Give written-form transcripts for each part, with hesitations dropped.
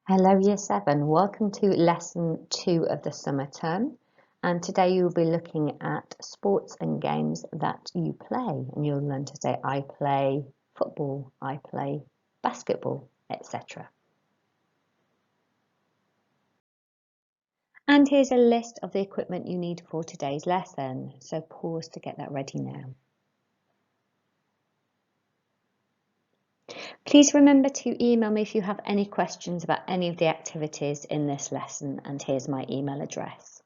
Hello Year 7, welcome to lesson 2 of the summer term, and today you will be looking at sports and games that you play, and you'll learn to say I play football, I play basketball, etc. And here's a list of the equipment you need for today's lesson, so pause to get that ready now. Please remember to email me if you have any questions about any of the activities in this lesson, and here's my email address.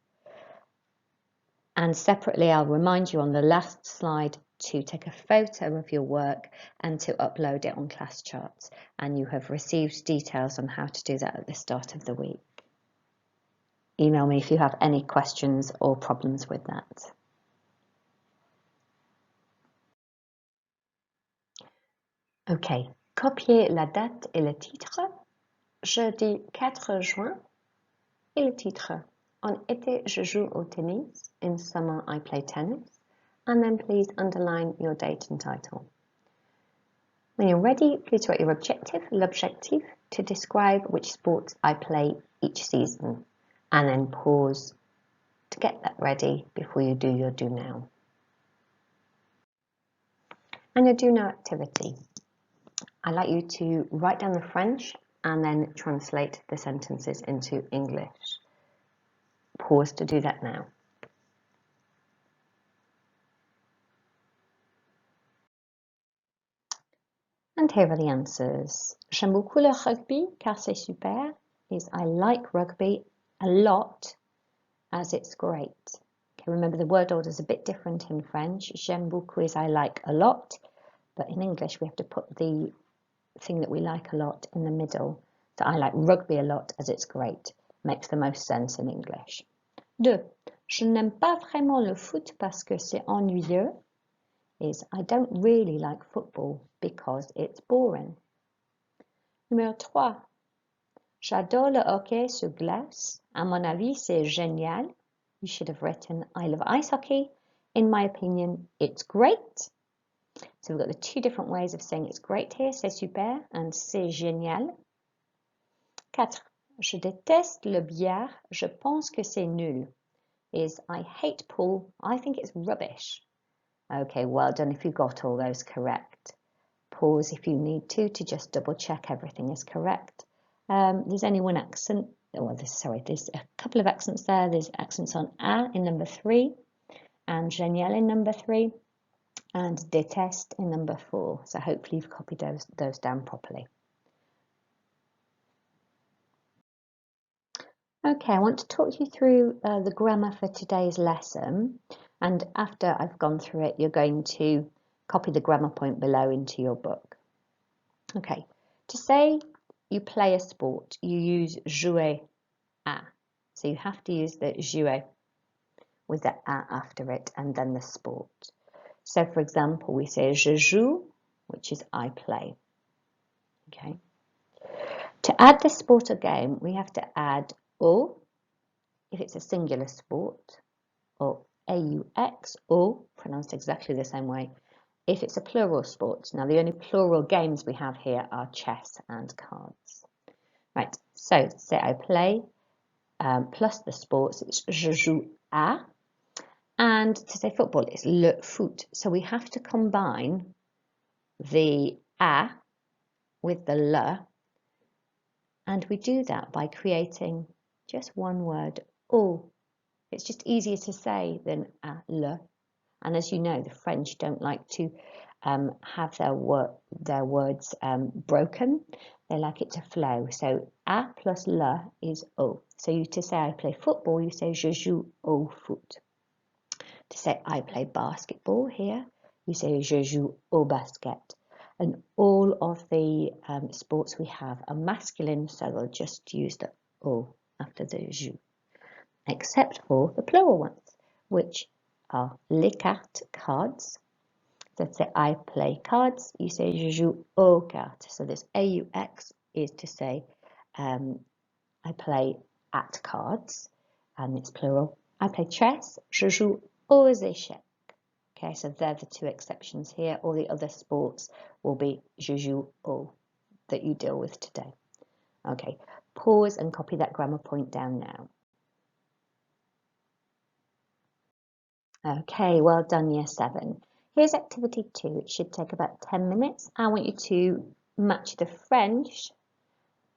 And separately, I'll remind you on the last slide to take a photo of your work and to upload it on flashcards. And you have received details on how to do that at the start of the week. Email me if you have any questions or problems with that. Ok, copier la date et le titre. Jeudi 4 juin et le titre. En été, je joue au tennis. In summer, I play tennis. And then please underline your date and title. When you're ready, please write your objective, l'objectif, to describe which sports I play each season. And then pause to get that ready before you do your do now. And your do now activity. I'd like you to write down the French and then translate the sentences into English. Pause to do that now. And here are the answers. J'aime beaucoup le rugby car c'est super. Is I like rugby a lot as it's great. Okay, remember the word order is a bit different in French. J'aime beaucoup is I like a lot, but in English we have to put the thing that we like a lot in the middle. So I like rugby a lot as it's great. Makes the most sense in English. 2. Je n'aime pas vraiment le foot parce que c'est ennuyeux. Is I don't really like football because it's boring. Numéro 3. J'adore le hockey sur glace. À mon avis, c'est génial. You should have written I love ice hockey. In my opinion, it's great. So we've got the two different ways of saying it's great here. C'est super and c'est génial. 4. Je déteste le billard. Je pense que c'est nul. Is I hate pool. I think it's rubbish. Okay, well done if you got all those correct. Pause if you need to just double check everything is correct. There's only one accent. Well, there's a couple of accents there. There's accents on A in number 3 and génial in number 3 and déteste in number 4. So hopefully you've copied those down properly. Okay, I want to talk you through the grammar for today's lesson, and after I've gone through it, you're going to copy the grammar point below into your book. Okay, to say you play a sport, you use jouer à. So you have to use the jouer with the à after it and then the sport. So for example, we say je joue, which is I play. Okay. To add the sport or game, we have to add au if it's a singular sport, or aux, or pronounced exactly the same way if it's a plural sport. Now the only plural games we have here are chess and cards. Right, so say I play plus the sports, it's je joue à, and to say football, it's le foot. So we have to combine the à with the le, and we do that by creating just one word, au. It's just easier to say than à le. And as you know, the French don't like to have their words broken. They like it to flow. So à plus le is au. So to say I play football, you say je joue au foot. To say I play basketball here, you say je joue au basket. And all of the sports we have are masculine, so we'll just use the au after the joue, except for the plural ones, which are les cartes, cards. So say I play cards, you say je joue aux cartes. So this aux is to say I play at cards, and it's plural. I play chess, je joue aux échecs. Okay, so they're the two exceptions here. All the other sports will be je joue aux that you deal with today. Okay, pause and copy that grammar point down now. Okay, well done, Year 7. Here's activity 2. It should take about 10 minutes. I want you to match the French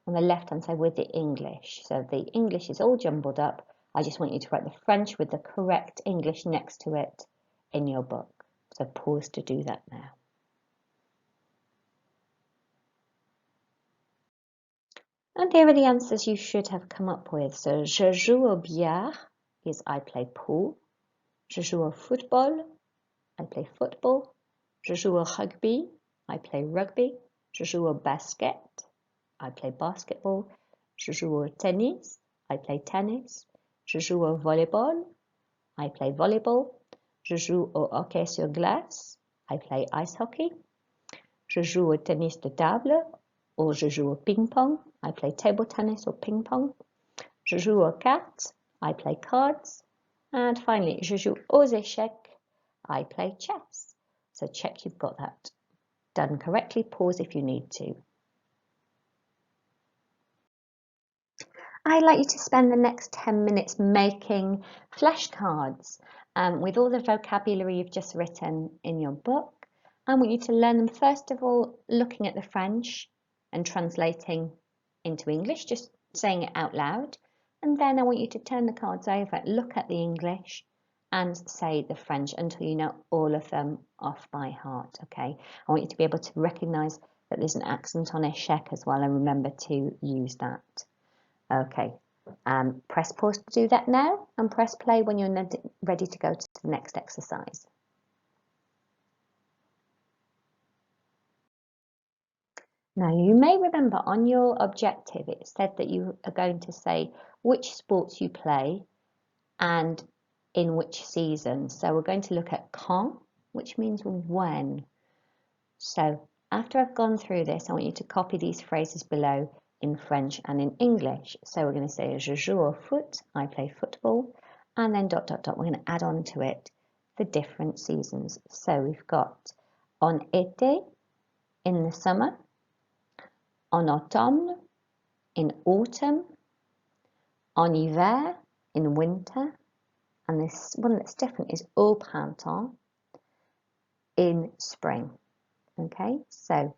on the left-hand side with the English. So the English is all jumbled up. I just want you to write the French with the correct English next to it in your book. So pause to do that now. And here are the answers you should have come up with. So, je joue au billard is I play pool. Je joue au football, I play football. Je joue au rugby, I play rugby. Je joue au basket, I play basketball. Je joue au tennis, I play tennis. Je joue au volleyball, I play volleyball. Je joue au hockey sur glace, I play ice hockey. Je joue au tennis de table, or je joue au ping-pong, I play table tennis or ping-pong. Je joue aux cartes, I play cards. And finally, je joue aux échecs, I play chess. So check you've got that done correctly. Pause if you need to. I'd like you to spend the next 10 minutes making flashcards with all the vocabulary you've just written in your book. I want you to learn them first of all looking at the French and translating into English, just saying it out loud. And then I want you to turn the cards over, look at the English and say the French until you know all of them off by heart, okay? I want you to be able to recognise that there's an accent on échec as well and remember to use that. Okay, press pause to do that now and press play when you're ready to go to the next exercise. Now you may remember on your objective it said that you are going to say which sports you play and in which season. So we're going to look at quand, which means when. So after I've gone through this, I want you to copy these phrases below in French and in English. So we're going to say je joue au foot, I play football, and then ... We're going to add on to it the different seasons. So we've got en été, in the summer, en automne, in autumn, en hiver, in winter, and this one that's different is au printemps, in spring. Okay, so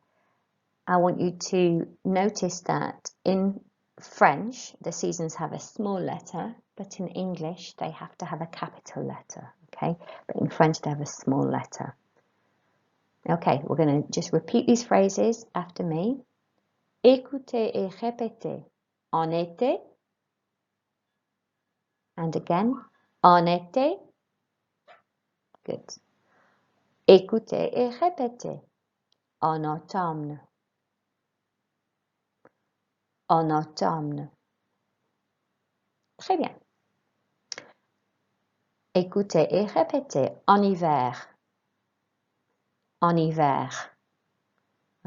I want you to notice that in French the seasons have a small letter, but in English they have to have a capital letter. Okay, but in French they have a small letter. Okay, we're going to just repeat these phrases after me. Écoutez et répétez. En été. And again. En été. Good. Écoutez et répétez. En automne. En automne. Très bien. Écoutez et répétez. En hiver. En hiver.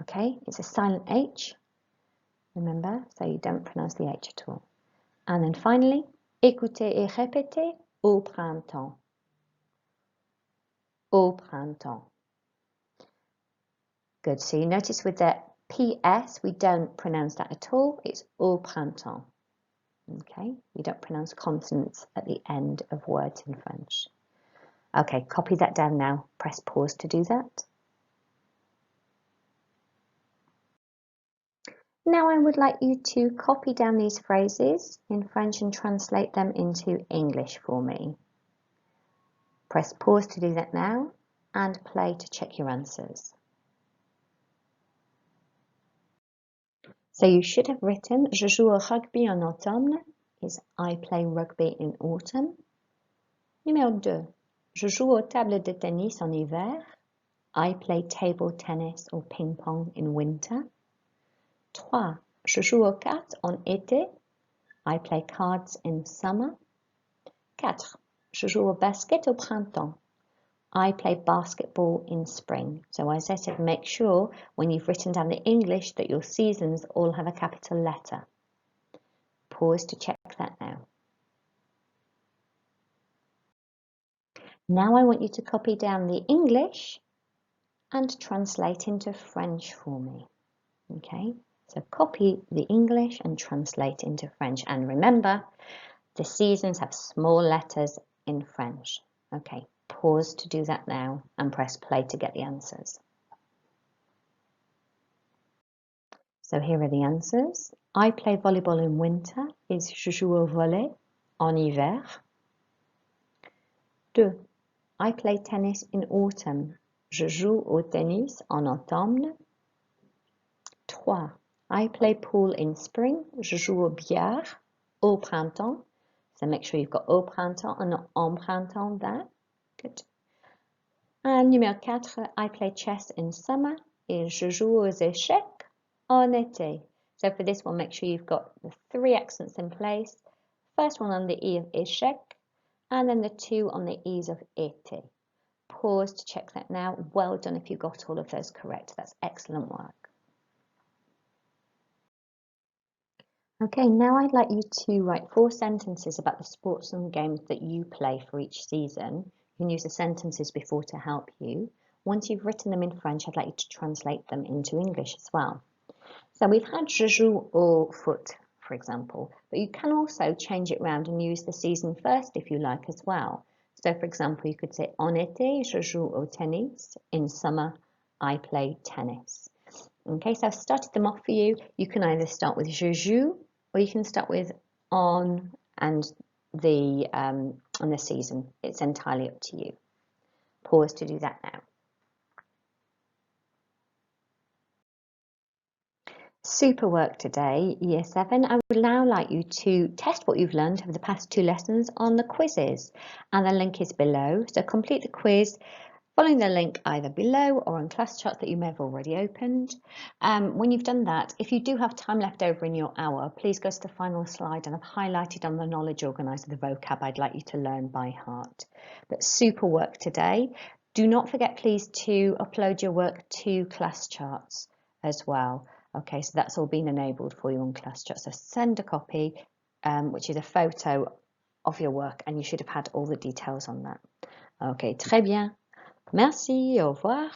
Okay, it's a silent H. Remember, so you don't pronounce the H at all. And then finally, écoutez et répétez au printemps. Au printemps. Good, so you notice with the PS, we don't pronounce that at all. It's au printemps. Okay, you don't pronounce consonants at the end of words in French. Okay, copy that down now. Press pause to do that. Now I would like you to copy down these phrases in French and translate them into English for me. Press pause to do that now and play to check your answers. So you should have written je joue au rugby en automne is I play rugby in autumn. Numéro 2. Je joue aux tables de tennis en hiver. I play table tennis or ping pong in winter. 3. Je joue aux cartes en été. I play cards in summer. 4. Je joue au basket au printemps. I play basketball in spring. So as I said, make sure when you've written down the English that your seasons all have a capital letter. Pause to check that now. Now I want you to copy down the English and translate into French for me. Okay, So copy the English and translate into French. And remember, the seasons have small letters in French. Okay, pause to do that now and press play to get the answers. So here are the answers. I play volleyball in winter is je joue au volley en hiver. 2. I play tennis in autumn. Je joue au tennis en automne. 3. I play pool in spring. Je joue au billard au printemps. So make sure you've got au printemps and not en printemps there. Good. And numéro 4, I play chess in summer et je joue aux échecs en été. So for this one, make sure you've got the 3 accents in place. First one on the E of échec, and then the 2 on the E's of été. Pause to check that now. Well done if you got all of those correct. That's excellent work. Okay, now I'd like you to write 4 sentences about the sports and games that you play for each season. You can use the sentences before to help you. Once you've written them in French, I'd like you to translate them into English as well. So we've had je joue au foot, for example, but you can also change it around and use the season first if you like as well. So for example, you could say en été, je joue au tennis. In summer, I play tennis. Okay, so I've started them off for you. You can either start with je joue, or you can start with on and the season. It's entirely up to you. Pause to do that now. Super work today, Year 7. I would now like you to test what you've learned over the past 2 lessons on the quizzes, and the link is below. So complete the quiz following the link either below or on class chart that you may have already opened. When you've done that, if you do have time left over in your hour, please go to the final slide, and I've highlighted on the knowledge organiser the vocab I'd like you to learn by heart. But super work today. Do not forget, please, to upload your work to class charts as well. Okay, so that's all been enabled for you on class chat. So send a copy, which is a photo of your work, and you should have had all the details on that. Okay, très bien. Merci, au revoir.